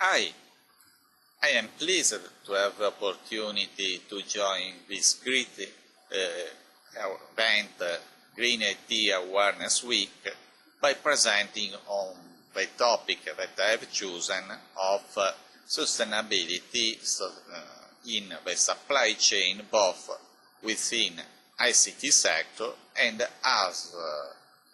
Hi, I am pleased to have the opportunity to join this great event, Green IT Awareness Week, by presenting on the topic that I have chosen of sustainability in the supply chain, both within ICT sector and as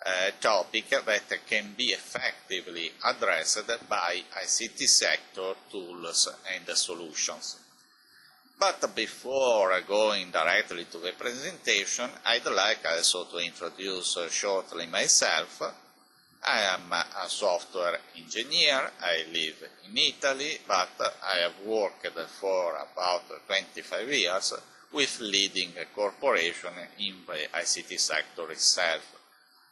a topic that can be effectively addressed by ICT sector tools and solutions. But before going directly to the presentation, I'd like also to introduce shortly myself. I am a software engineer. I live in Italy, but I have worked for about 25 years with leading corporations in the ICT sector itself.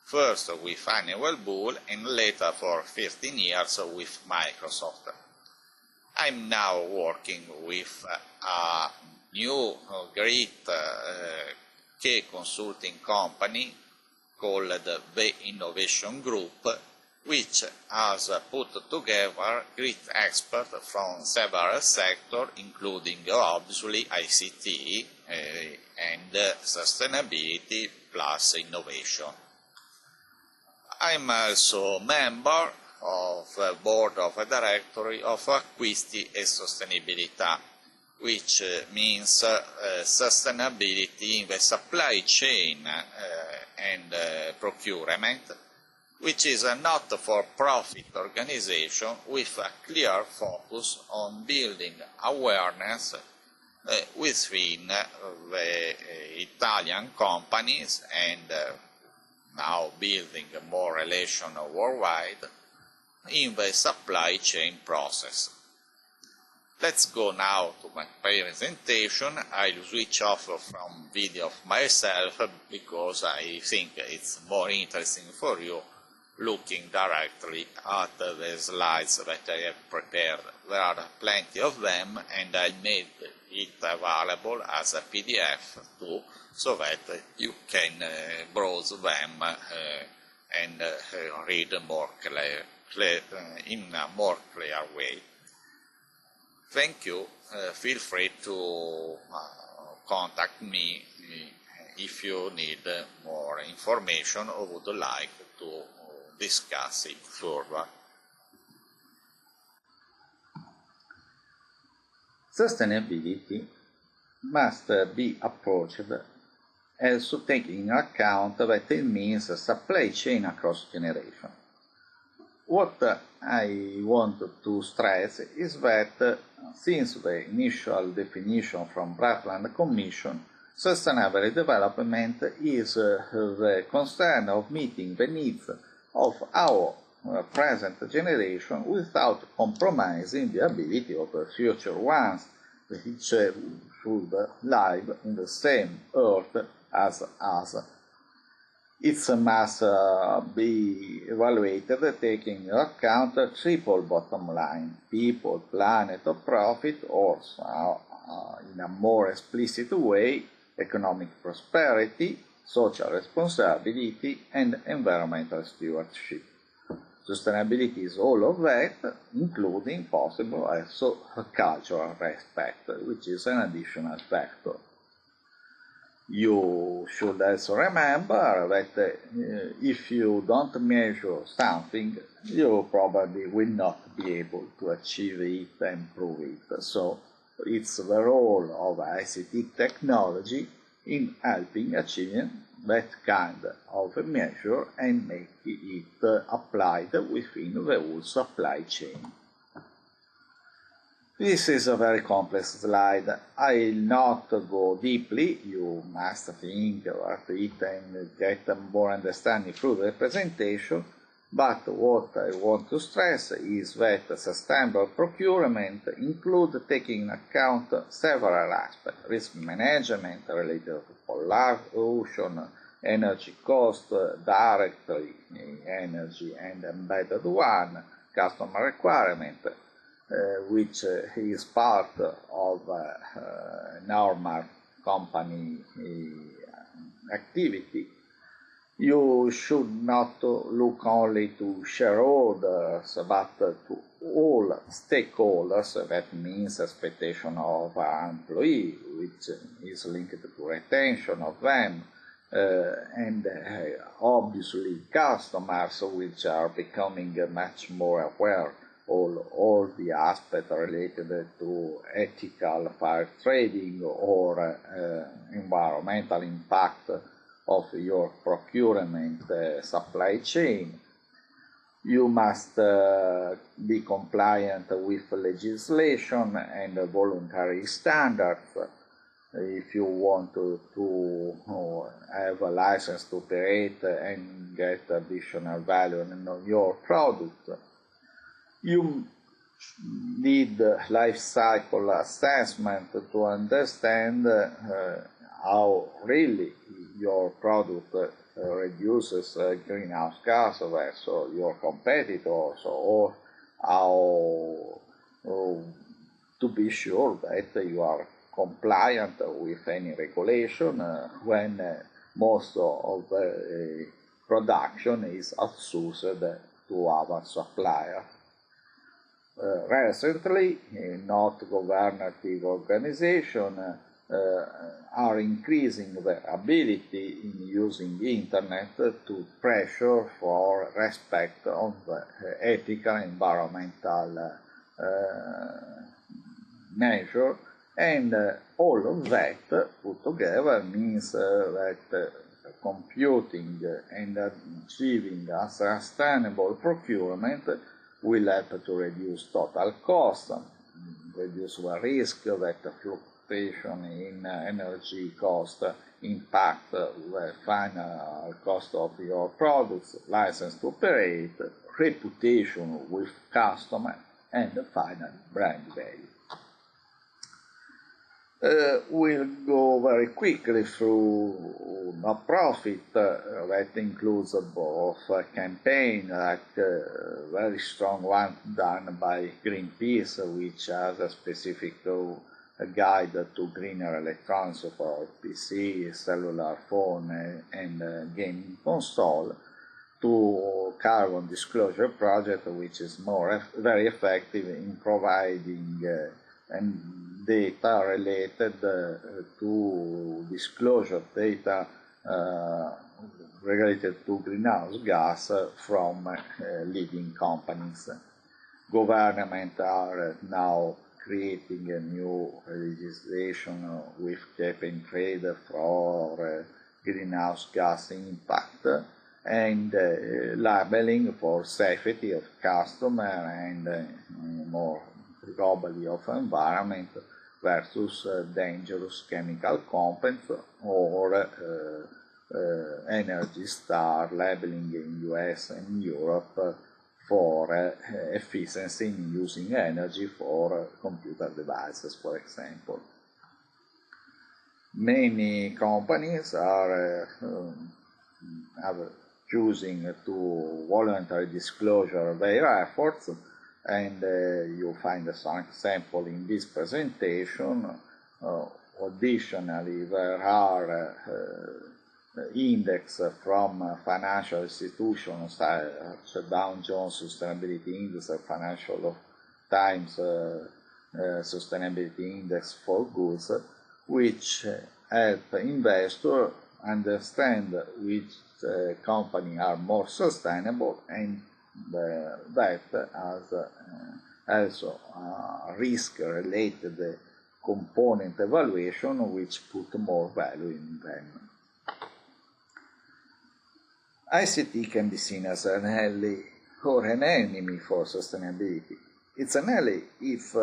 First with Honeywell Bull and later for 15 years with Microsoft. I'm now working with a new great key consulting company called the Innovation Group, which has put together great experts from several sectors, including obviously ICT and sustainability plus innovation. I'm also a member of the board of directors of Acquisti e Sostenibilità, which means sustainability in the supply chain and procurement, which is a not-for-profit organization with a clear focus on building awareness within the Italian companies and now building more relation worldwide in the supply chain process. Let's go now to my presentation. I'll switch off from video of myself because I think it's more interesting for you looking directly at the slides that I have prepared. There are plenty of them and I made it available as a PDF too, so that you can browse them and read more in a more clear way. Thank you. Feel free to contact me if you need more information or would like to discuss it further. Sustainability must be approached also taking into account that it means a supply chain across generation. What I want to stress is that since the initial definition from Brundtland Commission, sustainable development is the concern of meeting the needs of our present generation without compromising the ability of the future ones, which should live in the same earth as us. It must be evaluated taking into account a triple bottom line: people, planet, or profit, or in a more explicit way, economic prosperity, social responsibility, and environmental stewardship. Sustainability is all of that, including possible also cultural respect, which is an additional factor. You should also remember that if you don't measure something, you probably will not be able to achieve it and prove it. So it's the role of ICT technology in helping achieving that kind of measure and make it applied within the whole supply chain. This is a very complex slide. I'll not go deeply. You must think about it and get more understanding through the presentation. But what I want to stress is that sustainable procurement includes taking into account several aspects: risk management related to pollution, energy cost, directly energy and embedded one, customer requirement, which is part of normal company activity. You should not look only to shareholders, but to all stakeholders, that means expectation of our employee, which is linked to retention of them, and obviously customers, which are becoming much more aware all the aspects related to ethical fair trading or environmental impact of your procurement supply chain. You must be compliant with legislation and voluntary standards if you want to have a license to operate and get additional value in your product. You need life cycle assessment to understand how really your product reduces greenhouse gas versus your competitors, or how to be sure that you are compliant with any regulation when most of the production is outsourced to our supplier. Recently, not governative organizations are increasing their ability in using internet to pressure for respect on the ethical environmental measure, and all of that put together means that computing and achieving a sustainable procurement will help to reduce total cost, reduce the risk that fluctuation in energy cost impact the final cost of your products, license to operate, reputation with customer, and finally brand value. We'll go very quickly through non-profit that includes both campaign, like very strong one done by Greenpeace, which has a specific guide to greener electronics for PC, cellular phone, and gaming console, to Carbon Disclosure Project, which is very effective in providing data related to disclosure data related to greenhouse gas from leading companies. Governments are now creating a new legislation with cap and trade for greenhouse gas impact, and labeling for safety of customer and more globally of environment versus dangerous chemical compounds, or Energy Star labeling in US and Europe for efficiency in using energy for computer devices, for example. Many companies are choosing to voluntarily disclosure their efforts, and you find some example in this presentation. Additionally, there are index from financial institutions such as Dow Jones Sustainability Index, Financial Times Sustainability Index for Goods, which help investors understand which companies are more sustainable, and that has also risk-related component evaluation which put more value in them. ICT can be seen as an ally or an enemy for sustainability. It's an ally if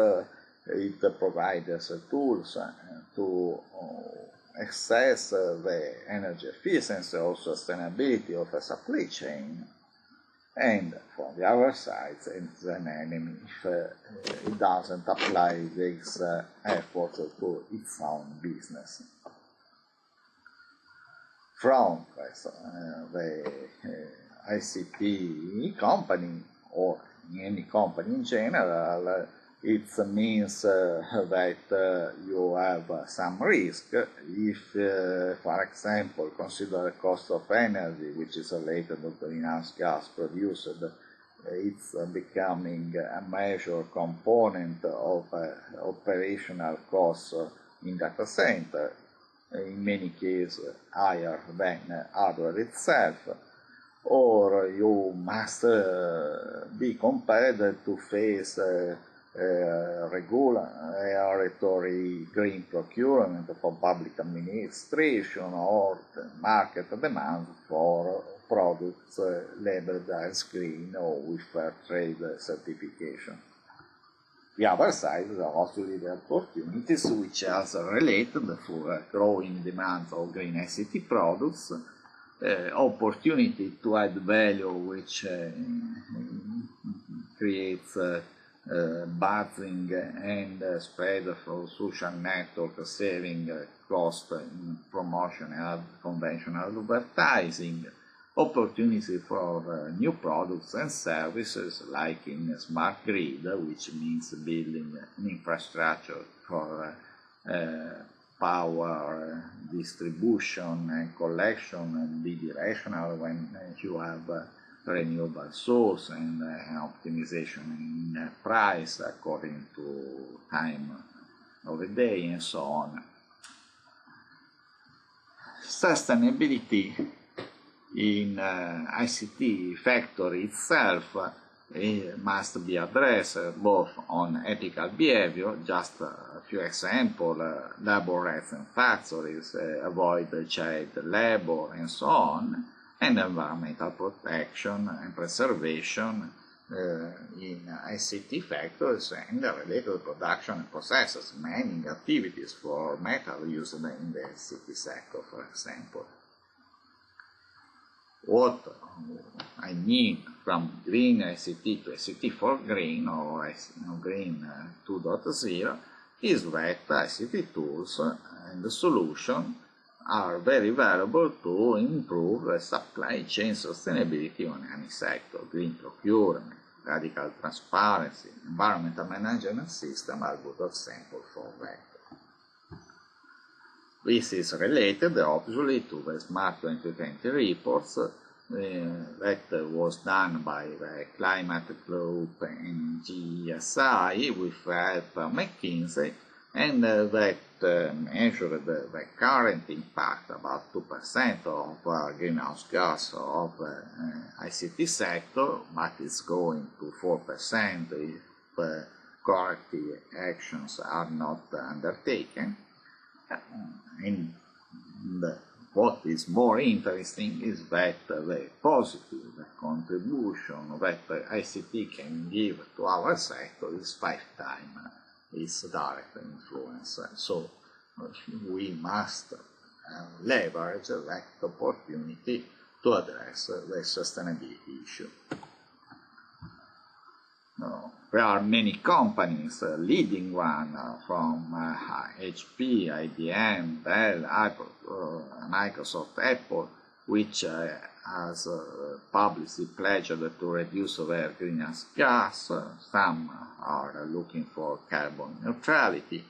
it provides tools to access the energy efficiency or sustainability of a supply chain, and from the other side it's an enemy if it doesn't apply this effort to its own business. From the ICT company, or any company in general, it means that you have some risk if, for example, consider the cost of energy, which is related to greenhouse gas produced it's becoming a major component of operational costs in data center, in many cases higher than hardware itself, or you must be compelled to face regulatory green procurement for public administration or the market demand for products labeled as green or with fair trade certification. The other side is obviously the opportunities which are related to growing demand of green ICT products, opportunity to add value which creates buzzing and spread for social network, saving cost in promotion and conventional advertising, opportunity for new products and services like in smart grid, which means building an infrastructure for power distribution and collection and bidirectional when you have renewable source and optimization in price according to time of the day and so on. Sustainability in ICT factory itself must be addressed both on ethical behavior, just a few examples, labor rights in factories, avoid child labor and so on, and environmental protection and preservation in ICT factories and related production and processes, mining activities for metal used in the ICT sector, for example. What I mean from green ICT to ICT for green or green 2.0 is that ICT tools and the solution are very valuable to improve the supply chain sustainability on any sector. Green procurement, radical transparency, environmental management system are good examples for that. This is related obviously to the Smart 2020 reports that was done by the Climate Group and GSI with help of McKinsey, and that measured the current impact, about 2% of greenhouse gas of ICT sector, but it's going to 4% if corrective actions are not undertaken. And what is more interesting is that the positive contribution that ICT can give to our sector is 5 times its direct influence. So we must leverage that opportunity to address the sustainability issue. There are many companies, leading one from HP, IBM, Dell, Apple, Microsoft, Apple, which has publicly pledged to reduce their greenhouse gas. Some are looking for carbon neutrality.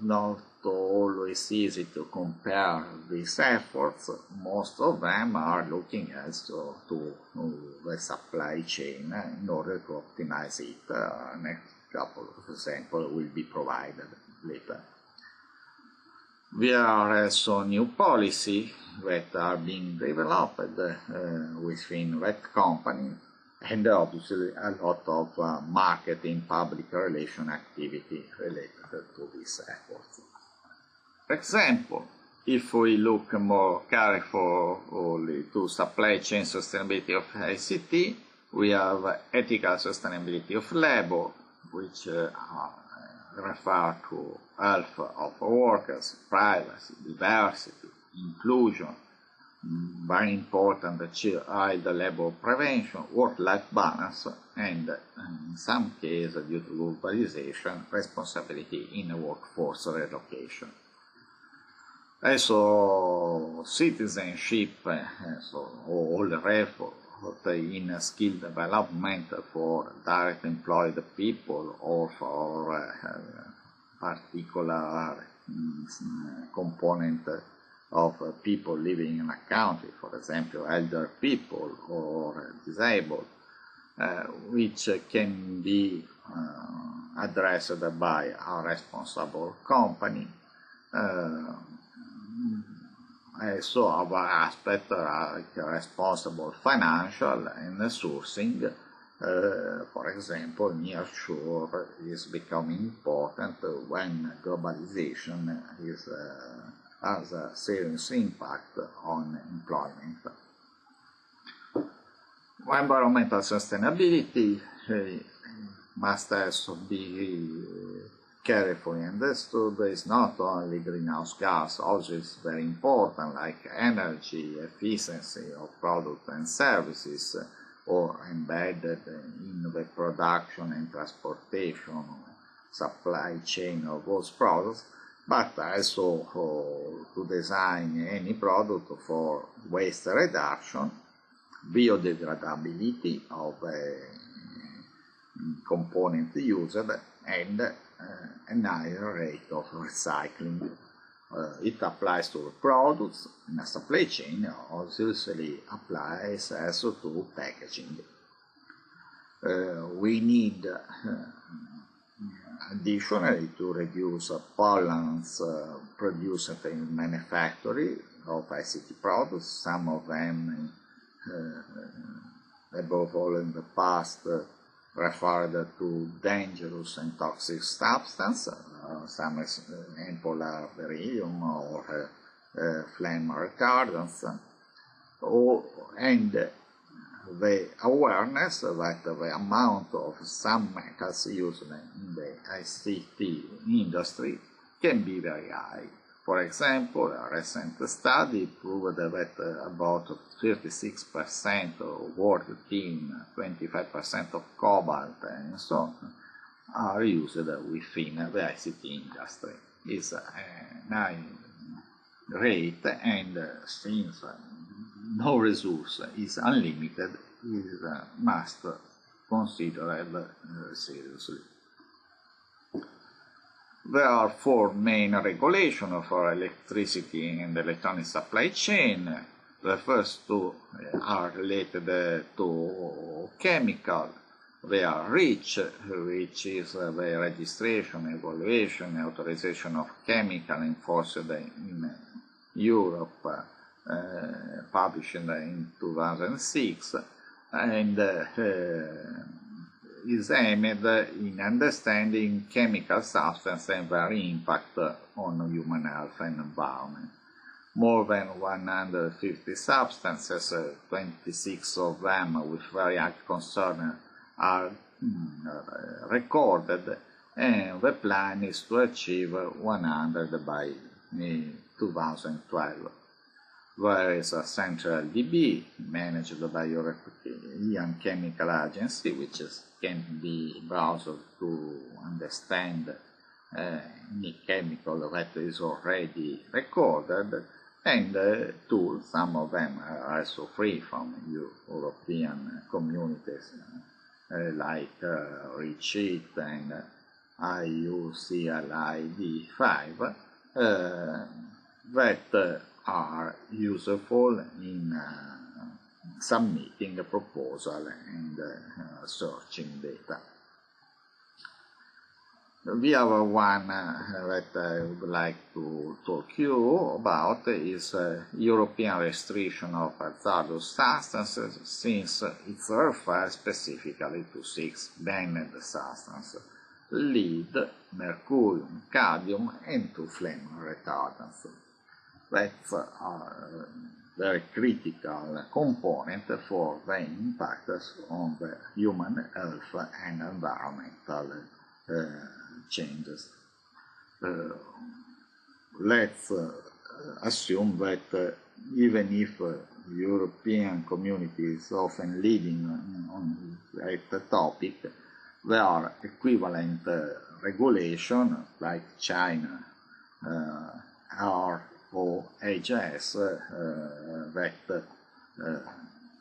Not always easy to compare these efforts. Most of them are looking also to the supply chain in order to optimize it. Next couple of examples will be provided later. There are also new policies that are being developed within that company, and obviously a lot of marketing, public relation activity related to these efforts. For example, if we look more carefully to supply chain sustainability of ICT, we have ethical sustainability of labor, which refer to health of workers, privacy, diversity, inclusion, very important child labor prevention, work-life balance, and in some cases, due to globalization, responsibility in workforce relocation. Also, citizenship, so all the effort in skill development for direct employed people or for particular component of people living in a country, for example, elder people or disabled, which can be addressed by a responsible company. So our aspects like responsible financial and sourcing. For example, nearshore is becoming important when globalization has a serious impact on employment. Environmental sustainability must also be carefully understood. Is not only greenhouse gas, also is very important, like energy efficiency of products and services, or embedded in the production and transportation supply chain of those products, but also to design any product for waste reduction, biodegradability of component used, and a higher rate of recycling. It applies to products in a supply chain, obviously applies also to packaging. We need additionally to reduce pollutants produced in manufacturing of ICT products. Some of them, above all in the past, referred to dangerous and toxic substances. Some examples are beryllium or flame retardants, and the awareness that the amount of some metals used in the ICT industry can be very high. For example, a recent study proved that about 36% of work tin, 25% of cobalt, and so on, are used within the ICT industry. It's a high rate, and since no resource is unlimited, it must considered seriously. There are four main regulations for electricity and electronic supply chain. The first two are related to chemical. They are REACH, which is the registration, evaluation, authorization of chemical enforced in Europe, published in 2006, and is aimed in understanding chemical substances and their impact on human health and environment. More than 150 substances, 26 of them with very high concern, are recorded, and the plan is to achieve 100 by 2012. There is a central DB managed by European Chemical Agency, which can be browsed to understand any chemical that is already recorded, and tools, some of them are also free from European communities, like REACH and IUCLID 5, that are useful in submitting a proposal and searching data. The other one that I would like to talk you about is European restriction of hazardous substances, since it refers specifically to 6 banned substances: lead, mercurium, cadmium, and 2 flame retardants. That are very critical component for the impacts on the human health and environmental changes. Let's assume that even if European community is often leading on that topic, there are equivalent regulations like China or HS that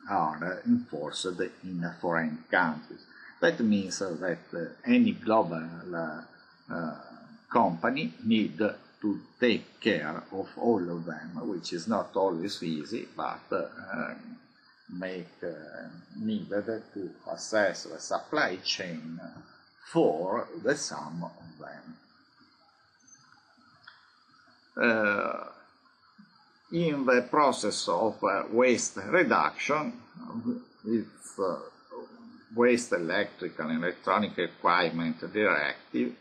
are enforced in foreign countries. That means that any global company needs to take care of all of them, which is not always easy, but needed to assess the supply chain for the sum of them. In the process of waste reduction, its Waste Electrical and Electronic Equipment Directive,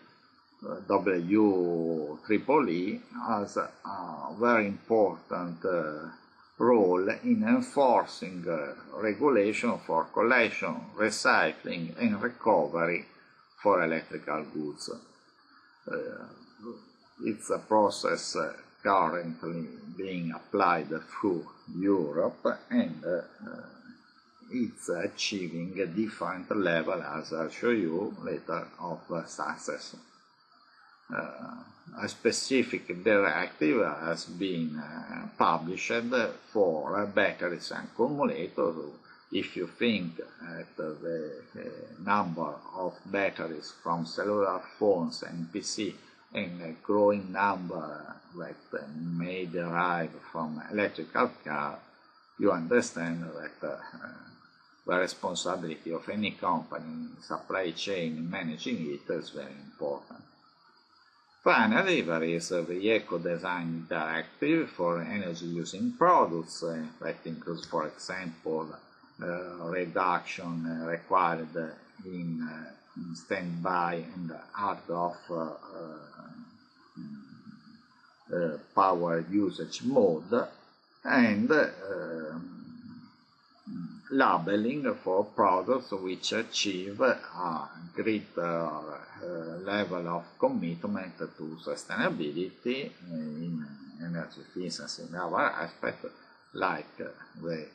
WEEE, has a very important role in enforcing regulation for collection, recycling and recovery for electrical goods. It's a process currently being applied through Europe, and it's achieving a different level, as I'll show you later, of success. A specific directive has been published for batteries and accumulators. If you think that the number of batteries from cellular phones and PC and a growing number that may derive from electrical cars, you understand that the responsibility of any company in supply chain managing it is very important. Finally, there is the Eco Design Directive for energy-using products that includes, for example, reduction required in standby and out-of power usage mode, and labeling for products which achieve a greater level of commitment to sustainability in energy efficiency in our aspect, like the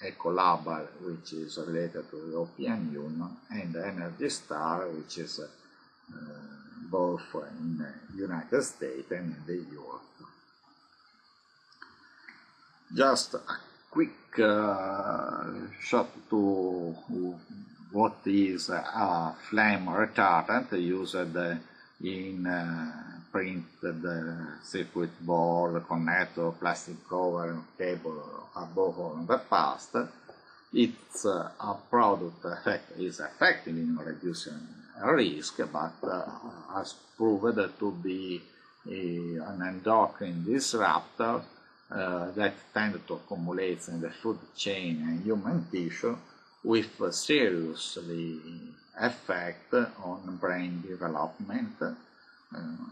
Eco Label, which is related to the European Union, and Energy Star, which is both in the United States and in the Europe. Just a quick shot to what is a flame retardant used in printed circuit board, connector, plastic cover, cable, above all in the past. It's a product that is effective in reducing risk, but has proved to be an endocrine disruptor that tend to accumulate in the food chain and human tissue, with seriously effect on brain development.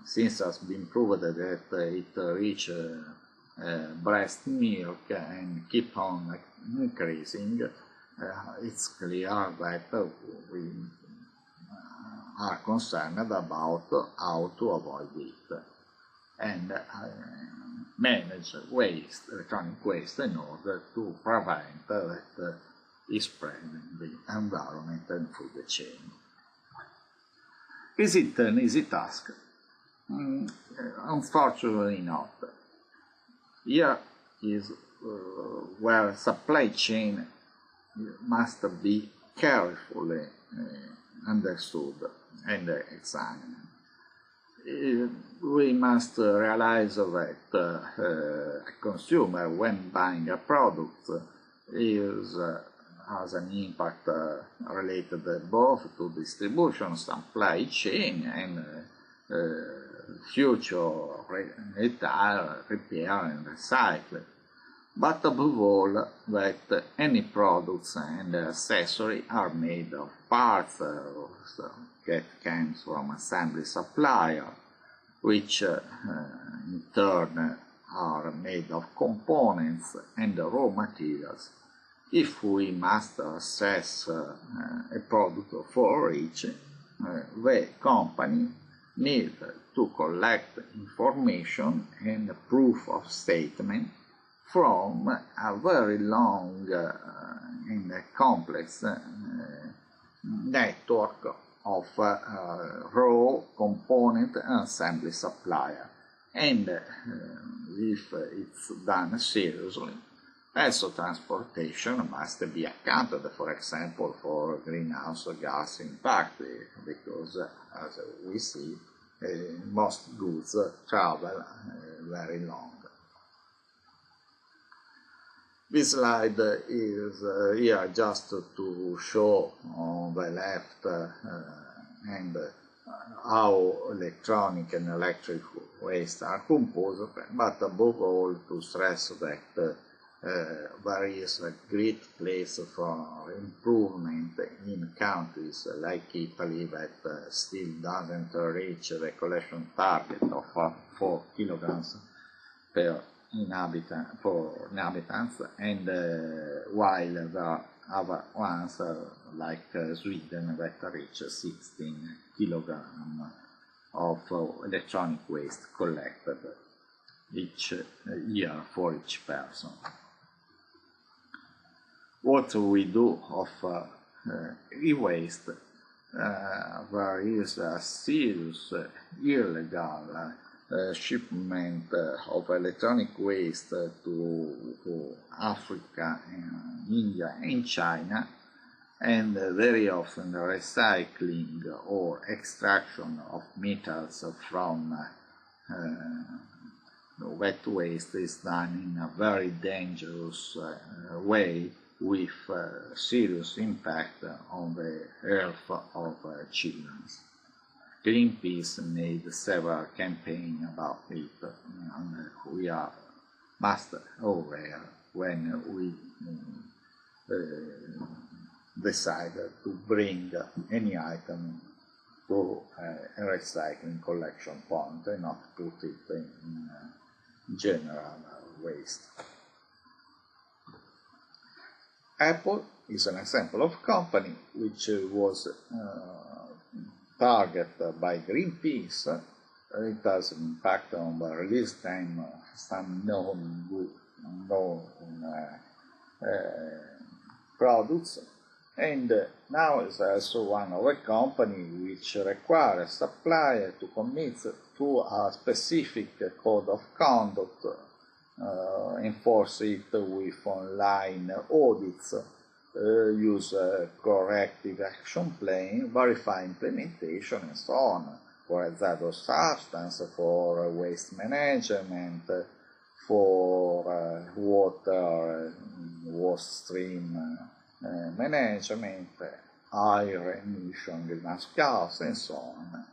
Since it has been proved that it reaches breast milk and keep on increasing, it's clear that we are concerned about how to avoid it and manage waste, electronic waste, in order to prevent that is spread in the environment and food chain. Is it an easy task? Unfortunately not. Here is where supply chain must be carefully understood and examined. We must realize that a consumer, when buying a product, has an impact related both to distribution, supply chain, and future retire, repair, and recycle. But above all, that any products and accessories are made of parts that comes from assembly supplier, which in turn are made of components and raw materials. If we must assess a product for each, the company needs to collect information and proof of statement from a very long and complex network of raw component and assembly supplier. And if it's done seriously, also transportation must be accounted, for example, for greenhouse gas impact, because as we see, most goods travel very long. This slide is here just to show on the left and how electronic and electric waste are composed, but above all to stress that there is a great place for improvement in countries like Italy that still doesn't reach the collection target of 4 kilograms per inhabitants, and while there are other ones like Sweden that reach 16 kilograms of electronic waste collected each year for each person. What we do of e-waste, there is a serious illegal shipment of electronic waste to Africa, and India and China, and very often the recycling or extraction of metals from wet waste is done in a very dangerous way, with serious impact on the health of children. Greenpeace made several campaigns about it, and we are must aware when we decide to bring any item to a recycling collection point and not put it in general waste. Apple is an example of company which was targeted by Greenpeace. It has an impact on the release time of some known products, and now is also one of a company which requires supplier to commit to a specific code of conduct, enforce it with online audits, use corrective action plan, verify implementation, and so on, for hazardous substance, for waste management, for waste stream management, air emission, greenhouse gas, and so on.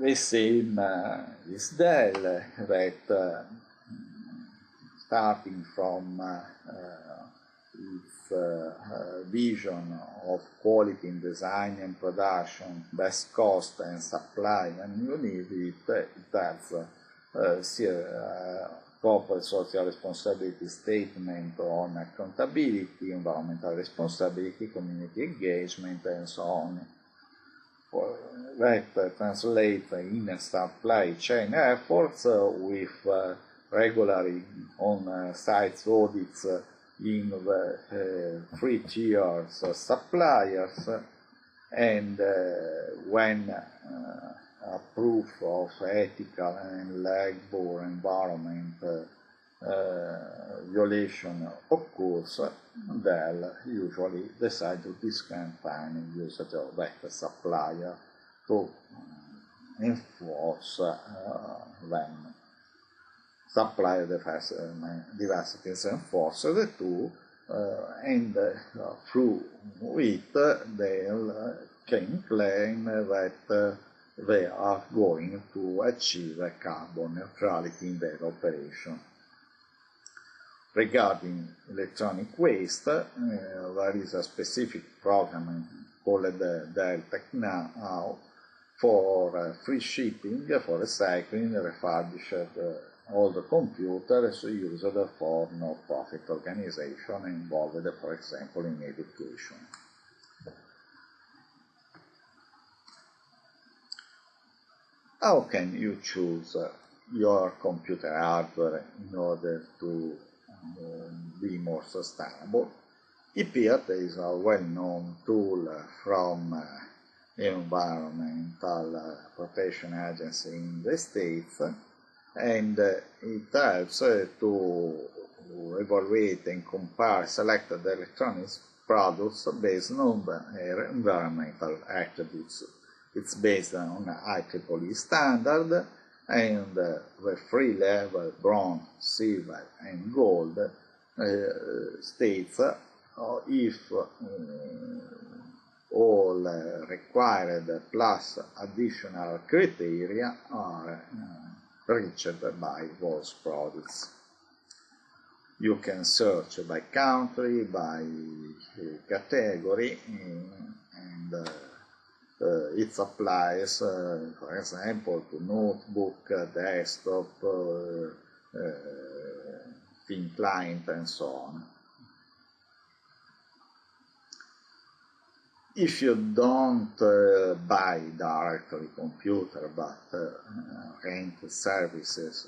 The same is Dell, that starting from its vision of quality in design and production, best cost and supply, and you need it has corporate social responsibility statement on accountability, environmental responsibility, community engagement, and so on. That translates in supply chain efforts with regularly on-site audits in the 3 tiers suppliers, and when a proof of ethical and labor environment violation occurs, Dell usually decide to discontinue usage of that supplier to enforce them. Supplier diversity is enforced too, and through it they can claim that they are going to achieve carbon neutrality in their operation. Regarding electronic waste, there is a specific program called Dell TechNow for free shipping, for recycling, refurbished old computers used for non-profit organizations involved, for example, in education. How can you choose your computer hardware in order to be more sustainable? EPIAT is a well-known tool from Environmental Protection Agency in the States, and it helps to evaluate and compare selected electronics products based on their environmental attributes. It's based on IEEE standard, and the three levels, bronze, silver, and gold, states if all required plus additional criteria are reached by those products. You can search by country, by category, and it applies, for example, to notebook, desktop, thin client, and so on. If you don't buy directly computer but rent services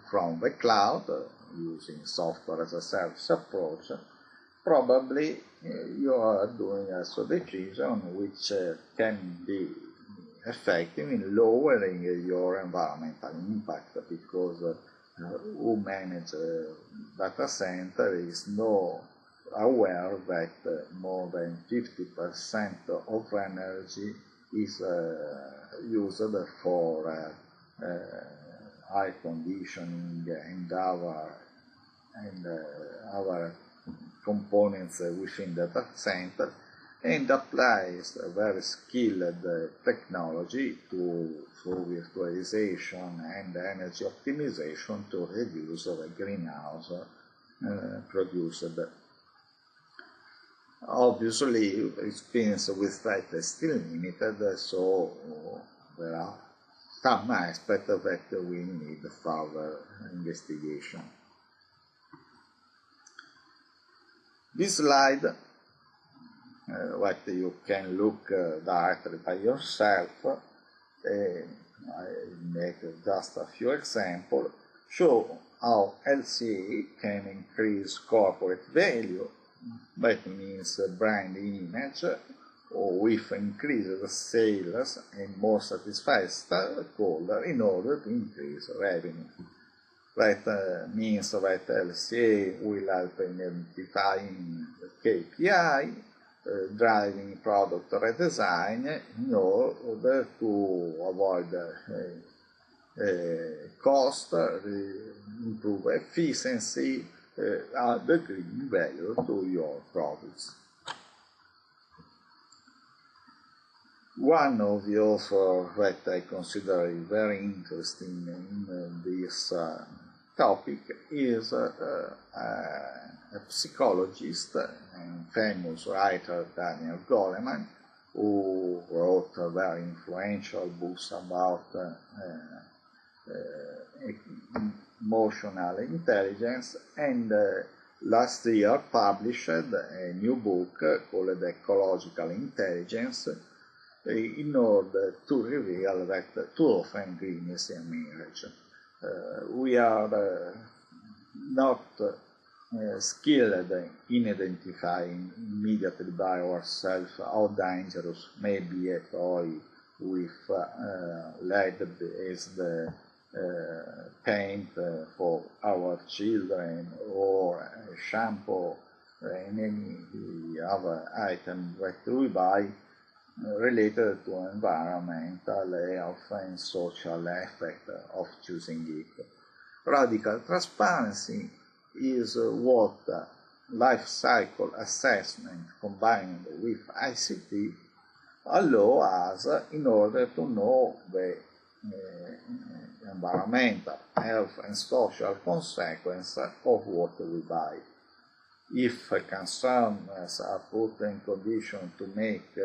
from the cloud using software as a service approach, probably you are doing also a decision which can be effective in lowering your environmental impact, because who manages data center is aware that more than 50% of energy is used for air conditioning and our components within the data center, and applies a very skilled technology through virtualization and energy optimization to reduce the greenhouse produced. Obviously, experience with that is still limited, so there are some aspects that we need further investigation. This slide, what you can look directly by yourself, I make just a few examples, show how LCA can increase corporate value. That means brand image, or with increased sales and more satisfied stakeholders in order to increase revenue. That means that LCA will help in identifying KPI, driving product redesign in order to avoid cost, improve efficiency, add green value to your products. One of the authors that I consider very interesting in this topic is a psychologist and famous writer, Daniel Goleman, who wrote very influential books about emotional intelligence, and last year published a new book called Ecological Intelligence, in order to reveal that too often green is a mirage. We are not skilled in identifying immediately by ourselves how dangerous may be a toy with lead-based paint for our children, or a shampoo and any other item that we buy related to environmental, health and social effect of choosing it. Radical transparency is what life cycle assessment combined with ICT allow us in order to know the environmental, health and social consequences of what we buy. If consumers are put in condition to make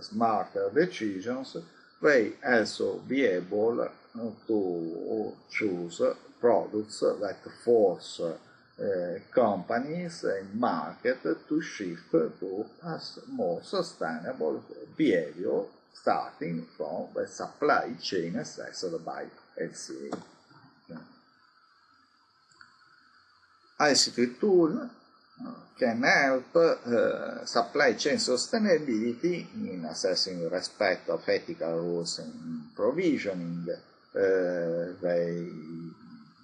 smarter decisions, they also be able to choose products that force companies and market to shift to a more sustainable behavior, starting from the supply chain assessed by LCA. ICT tool can help supply chain sustainability in assessing the respect of ethical rules in provisioning. They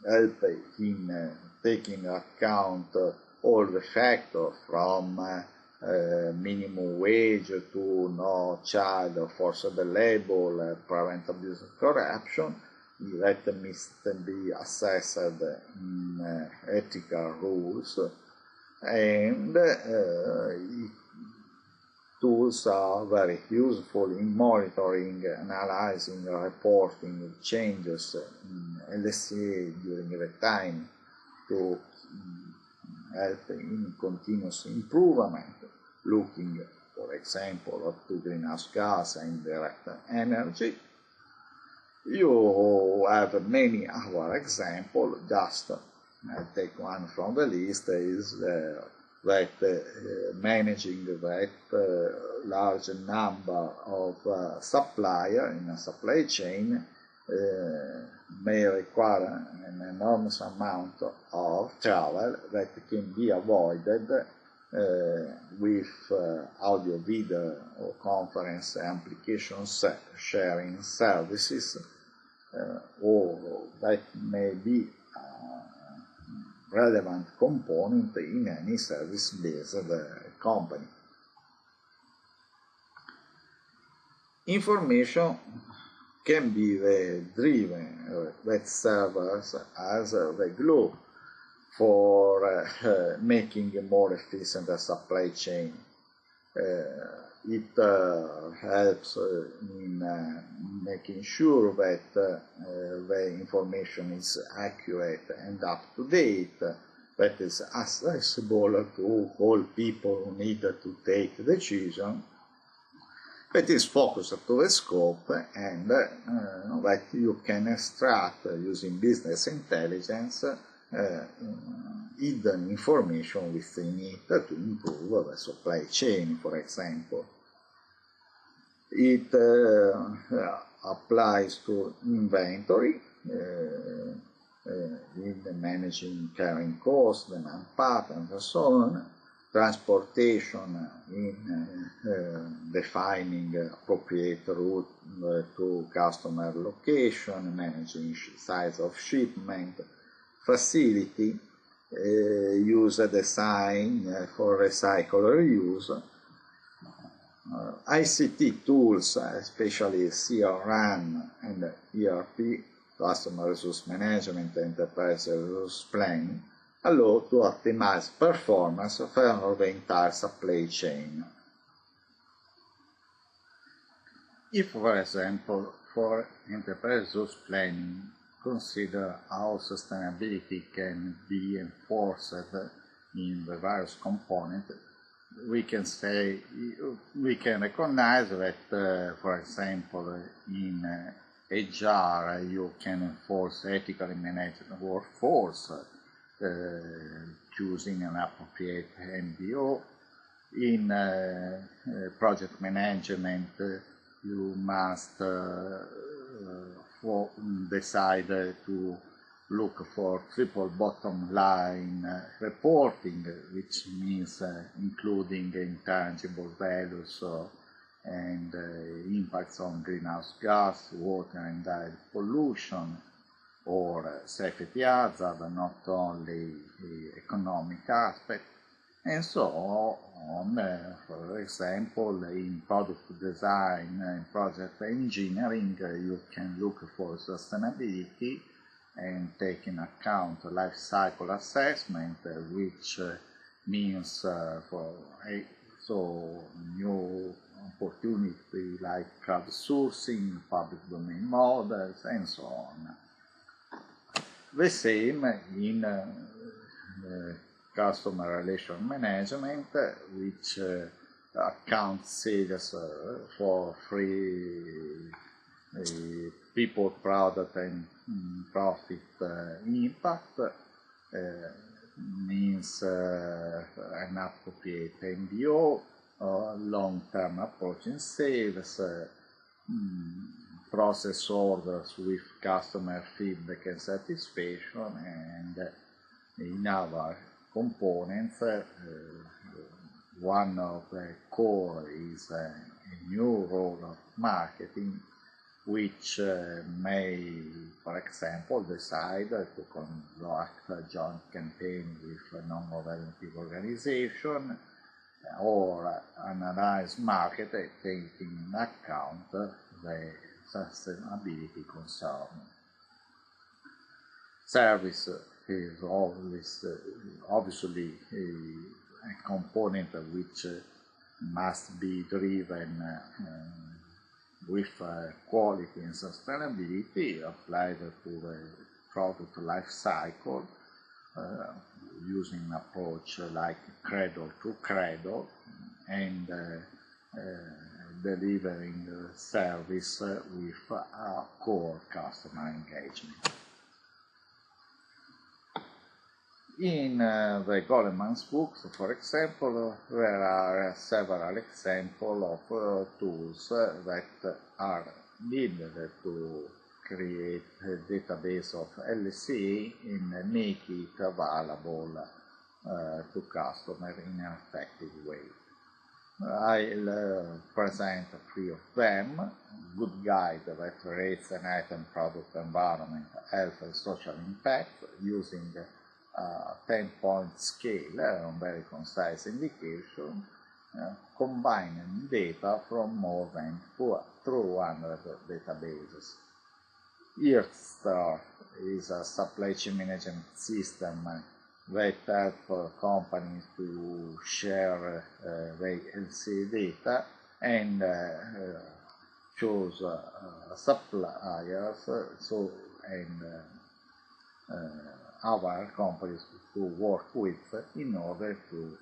help in taking account all the factors from minimum wage to no child forced labor, prevent abuse and corruption, that must be assessed in ethical rules, and tools are very useful in monitoring, analyzing, reporting changes in LSA during the time to help in continuous improvement, looking, for example, to greenhouse gas and direct energy. You have many other examples, just take one from the list, is that managing that large number of suppliers in a supply chain may require an enormous amount of travel that can be avoided with audio, video, or conference applications sharing services, or that may be relevant component in any service-based company. Information can be driven that serves as the glue for making a more efficient supply chain. It helps in making sure that the information is accurate and up to date, that is accessible to all people who need to take decisions, that is focused to the scope, and that you can extract using business intelligence hidden information within it to improve the supply chain, for example. It applies to inventory, in managing carrying costs, demand patterns, and so on. Transportation, in defining appropriate route to customer location, managing size of shipment. Facility, user design for recycle or reuse. ICT tools, especially CRM and ERP, Customer Resource Management, Enterprise Resource Planning, allow to optimize performance for the entire supply chain. If, for example, for Enterprise Resource Planning, consider how sustainability can be enforced in the various components, we can recognize that, for example, in HR you can enforce ethically managed workforce, choosing an appropriate MBO. In project management, you must decide to look for triple bottom line reporting, which means including intangible values and impacts on greenhouse gas, water and air pollution, or safety hazard, not only the economic aspect, and so on. For example, in product design and project engineering, you can look for sustainability and take in account life cycle assessment, which means new opportunity like crowdsourcing, public domain models, and so on. The same in customer relation management, which accounts sales for free people, product, and profit impact, means an appropriate MBO, long-term approach in sales, process orders with customer feedback and satisfaction, and in our components, one of the core is a new role of marketing, which may, for example, decide to conduct a joint campaign with a non-governative organization, or analyze market taking into account the sustainability concern. Service is always obviously a component which must be driven with quality and sustainability applied to the product life cycle using an approach like cradle to cradle and delivering service with a core customer engagement. In the Goleman's books, for example, there are several examples of tools that are needed to create a database of LCA and make it available to customers in an effective way. I'll present 3 of them. Good guide that rates an item, product, environment, health and social impact using 10-point scale on very concise indication, combining data from more than 200 databases. Earthstar is a supply chain management system that helps companies to share their LC data and choose suppliers and our companies to work with in order to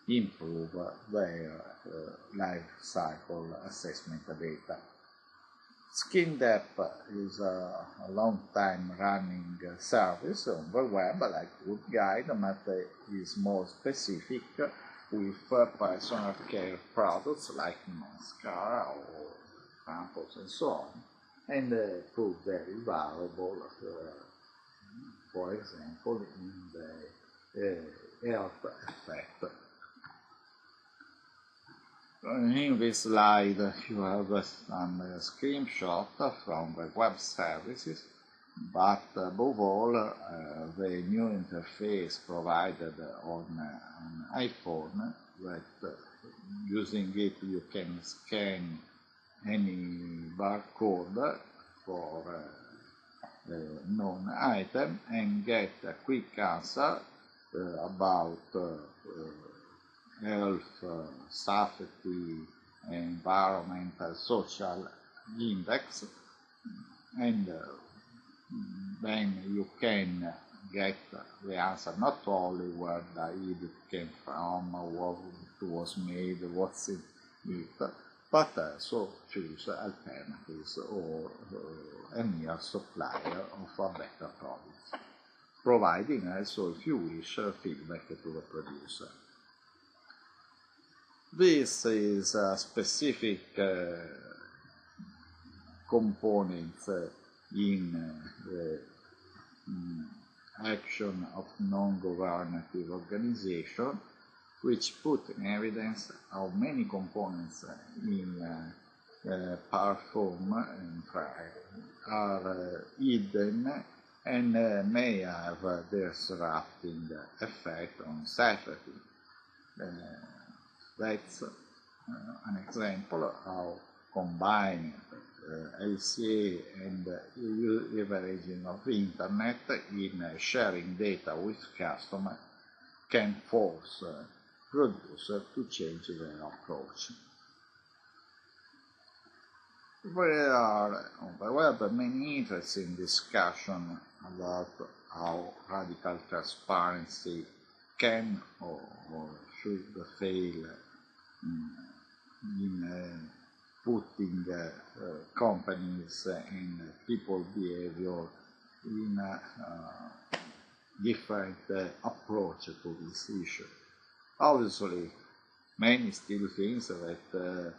improve their life cycle assessment data. SkinDep is a long time running service on the web, like Good Guide, but is more specific with personal care products like mascara or shampoos and so on, and prove very valuable, for example, in the health effect. In this slide you have some screenshot from the web services, but above all the new interface provided on iPhone, that using it you can scan any barcode for known item and get a quick answer about health, safety, environmental, social index, and then you can get the answer not only where the item came from, what it was made, what's in it, but also choose alternatives or a near supplier of a better product, providing also, if you wish, feedback to the producer. This is a specific component in the action of non-governative organization, which put in evidence how many components in perform are hidden and may have a disrupting effect on safety. That's an example of how combining LCA and leveraging of the internet in sharing data with customers can force producers to change their approach. There are on the web many interesting discussions about how radical transparency can or should fail in putting companies and people behavior in a different approach to this issue. Obviously, many still think that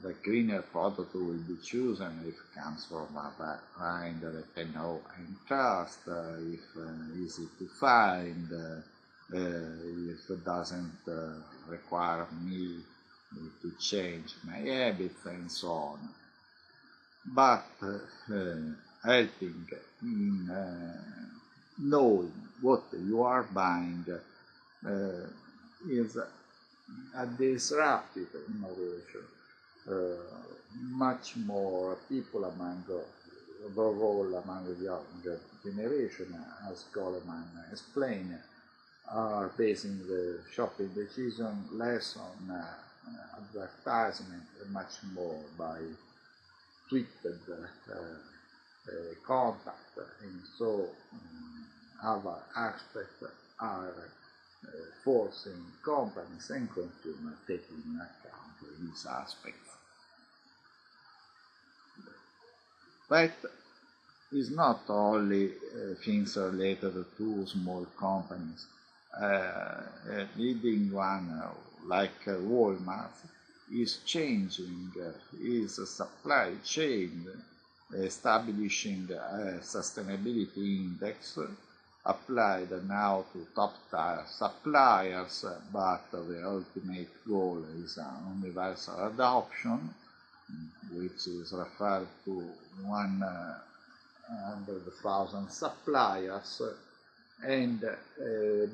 the cleaner product will be chosen if it comes from a brand that they know and trust, if easy to find, if it doesn't require me to change my habits and so on. But helping in knowing what you are buying is a disruptive innovation. Much more people among above all among the younger generation, as Goleman explained, are basing the shopping decision less on advertisement and much more by tweeted contact, and so other aspects are forcing companies and consumers taking into account these aspects. But it's not only things related to small companies. A leading one like Walmart is changing its supply chain, establishing a sustainability index applied now to top-tier suppliers, but the ultimate goal is universal adoption, which is referred to 100,000 suppliers, and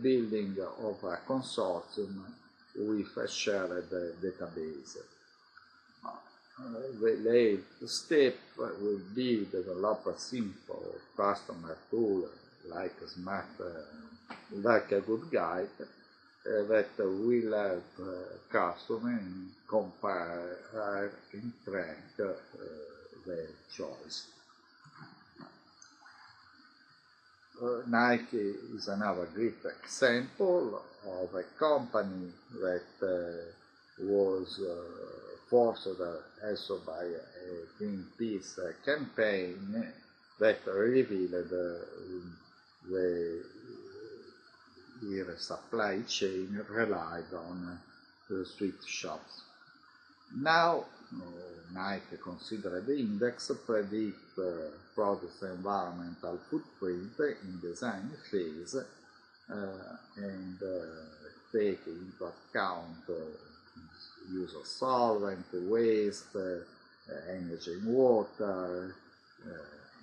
building of a consortium with a shared database. The last step will be develop a simple customer tool like like a good guide that will help customers compare and track their choice. Nike is another great example of a company that was forced also by a Greenpeace campaign that revealed their supply chain relied on street shops. Now, Nike considered the index predict product's environmental footprint in design phase and take into account use of solvent, waste, energy and water,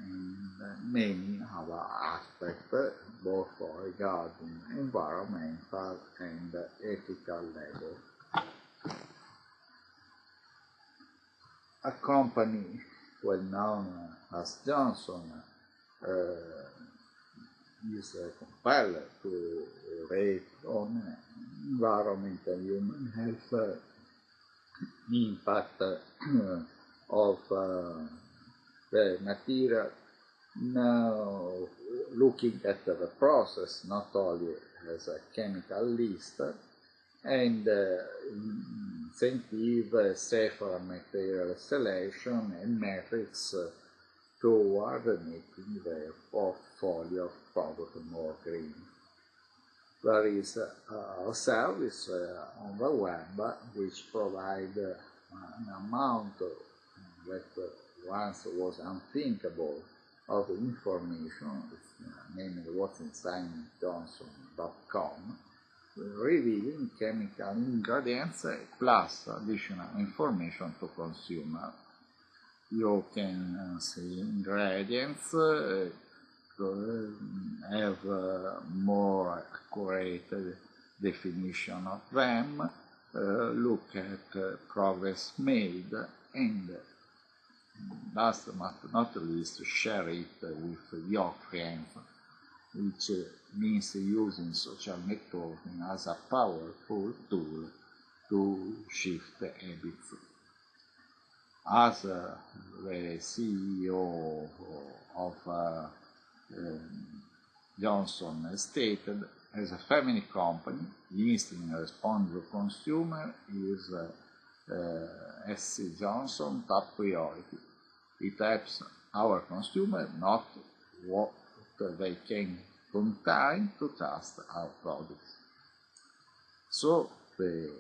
and many other aspects, both regarding environmental and ethical level. A company well known as Johnson is compelled to rate on environment and human health impact of the material. Now, looking at the process not only as a chemical list, and incentive safer material selection and methods toward making their portfolio of products more green. There is a service on the web which provides an amount that once was unthinkable of information, named what'sinsidejohnson.com, revealing chemical ingredients plus additional information to consumer. You can see ingredients, have more accurate definition of them, look at progress made, and last but not least, share it with your friends, which means using social networking as a powerful tool to shift habits. As the CEO of Johnson stated, as a family company, the instinct response to consumer is SC Johnson top priority. It helps our consumer not what they can contain to trust our products. So the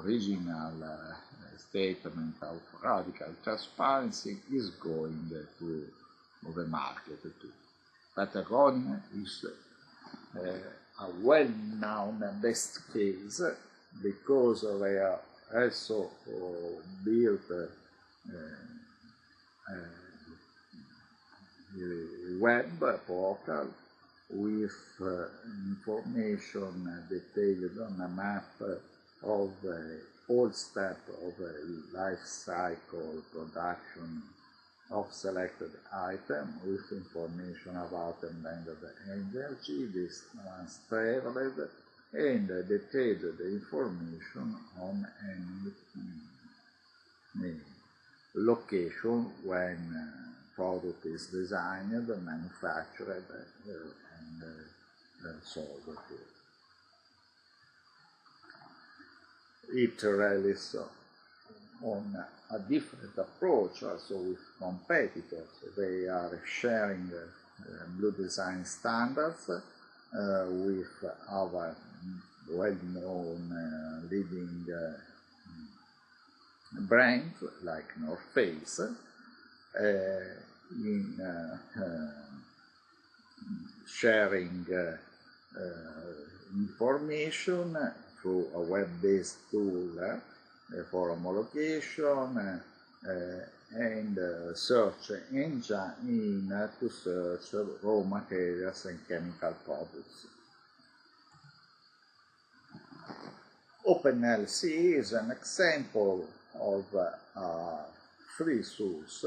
original statement of radical transparency is going to the market too. Patagonia is a well-known best case because they are also built a web portal with information detailed on a map of all steps of the life cycle production of selected item with information about embedded energy, distance traveled, and detailed information on any location when product is designed, manufactured, and sold. It relies on a different approach also with competitors. They are sharing blue design standards with our well-known leading brands like North Face in sharing information through a web-based tool for homologation and search engine to search raw materials and chemical products. OpenLCE is an example of a free source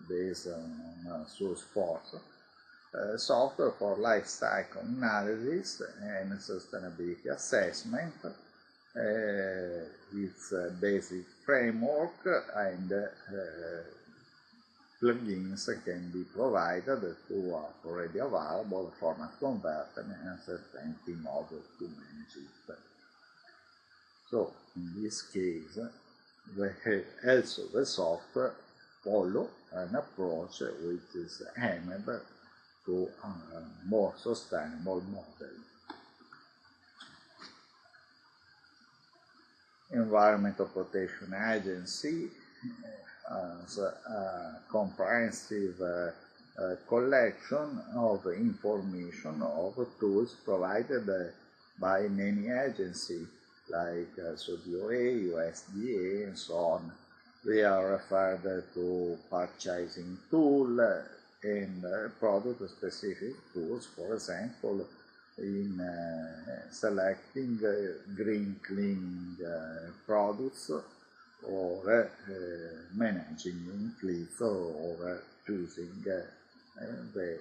based on SourceForce software for life cycle analysis and sustainability assessment. Its basic framework and plugins can be provided to already available format converter and uncertainty model to manage it. So in this case, also the software follow an approach which is aimed to a more sustainable model. Environmental Protection Agency has a comprehensive collection of information of tools provided by many agencies like SODOA, USDA, and so on. They are referred to purchasing tool and product-specific tools, for example, in selecting green cleaning products or managing fleets or choosing the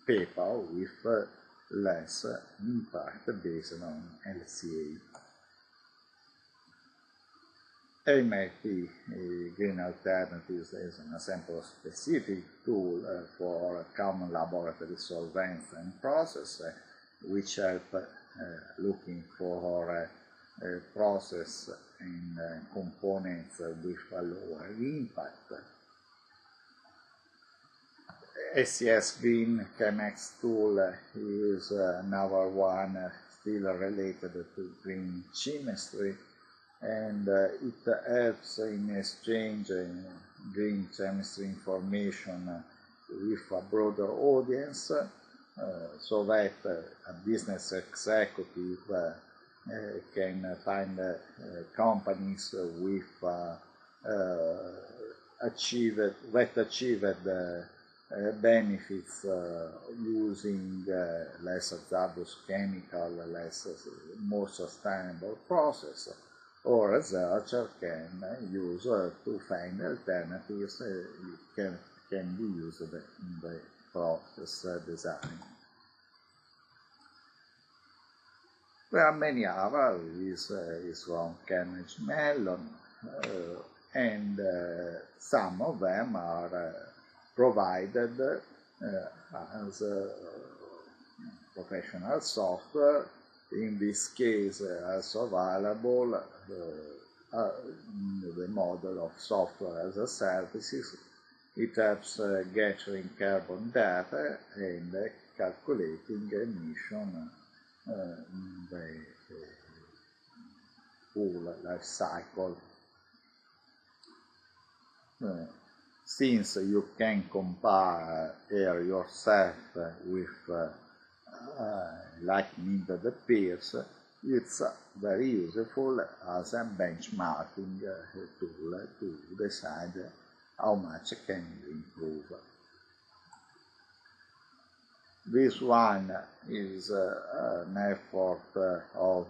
paper with less impact based on LCA. AMAP Green Alternatives is an example specific tool for common laboratory solvents and process which help looking for process and components with a lower impact. SCS Green Chemex tool is another one still related to green chemistry, and it helps in exchanging green chemistry information with a broader audience so that a business executive can find companies with achieved benefits using less hazardous chemical, more sustainable process, or researcher can use to find alternatives can be used in the process design. There are many others. Is from Carnegie Mellon, and some of them are provided as professional software. In this case, also available the model of software as a services. It helps gathering carbon data and calculating emission in the full life cycle. Since you can compare yourself with like-minded peers, it's very useful as a benchmarking tool to decide how much can you improve. This one is an effort of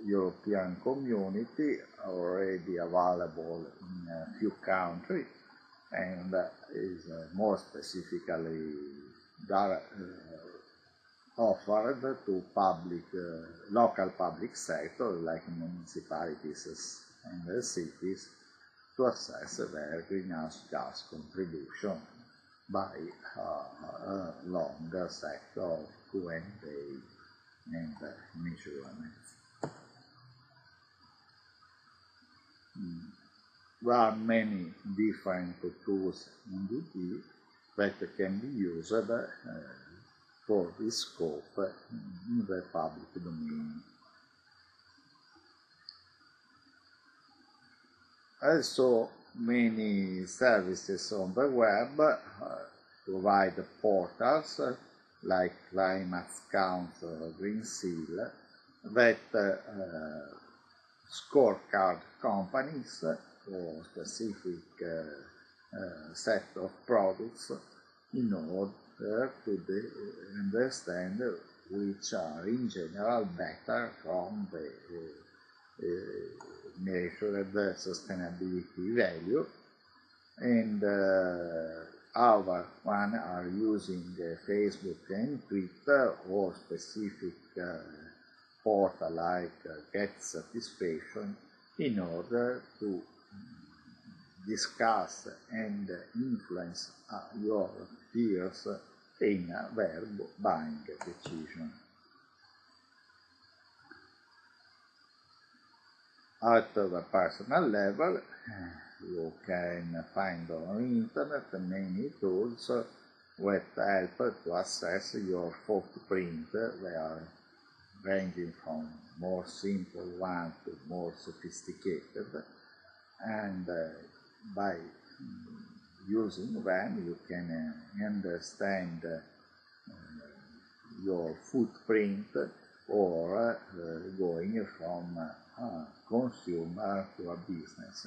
European community already available in a few countries and is more specifically offered to local public sector like municipalities and cities to assess their greenhouse gas contribution by a longer set of Q&A and measurements. There are many different tools in DT that can be used for this scope in the public domain. Also, many services on the web provide portals like Climate Council or Green Seal that scorecard companies for specific set of products in order to understand which are in general better from the measured sustainability value, and other one are using Facebook and Twitter or specific portal like Get Satisfaction in order to discuss and influence your peers in their buying decision. At the personal level, you can find on the internet many tools that help to assess your footprint. They are ranging from more simple ones to more sophisticated, and by using them you can understand your footprint, or going from a consumer to a business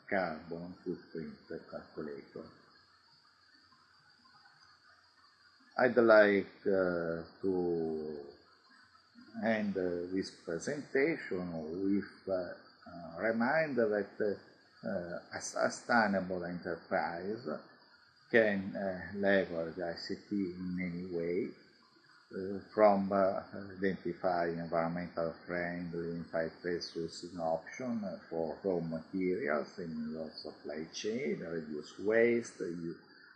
carbon footprint calculator. I'd like to end this presentation with a reminder that a sustainable enterprise can leverage ICT in many ways, from identifying environmental friendly and fair sourcing options for raw materials in your supply chain, reduce waste,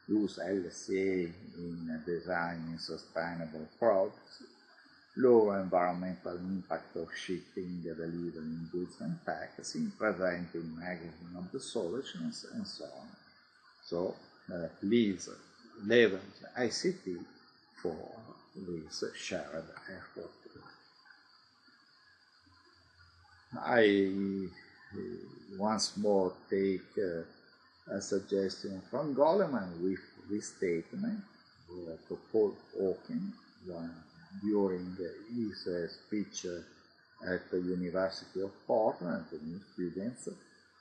use LCA in designing sustainable products, lower environmental impact of shipping, delivering goods and packaging, preventing magazine obsolescence, and so on. So please leverage ICT for this shared effort. I once more take a suggestion from Goleman with this statement to Paul Hawking during his speech at the University of Portland to new students.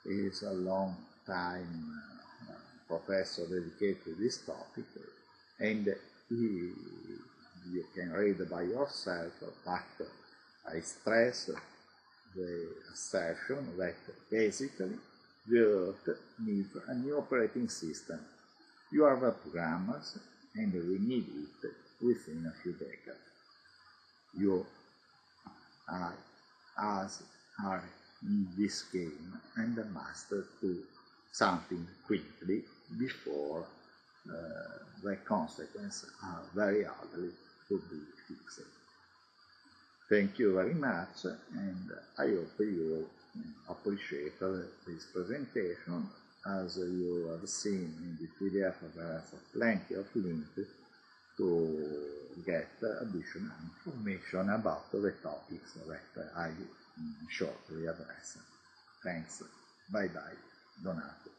He is a long time professor dedicated to this topic, and you can read by yourself, but I stress the assertion that basically the Earth needs a new operating system. You are the programmers, and we need it within a few decades. You us are in this game and must do something quickly before the consequences are very ugly to be fixed. Thank you very much, and I hope you appreciate this presentation. As you have seen in the PDF, there are plenty of links to get additional information about the topics that I shortly address. Thanks. Bye bye. Donato.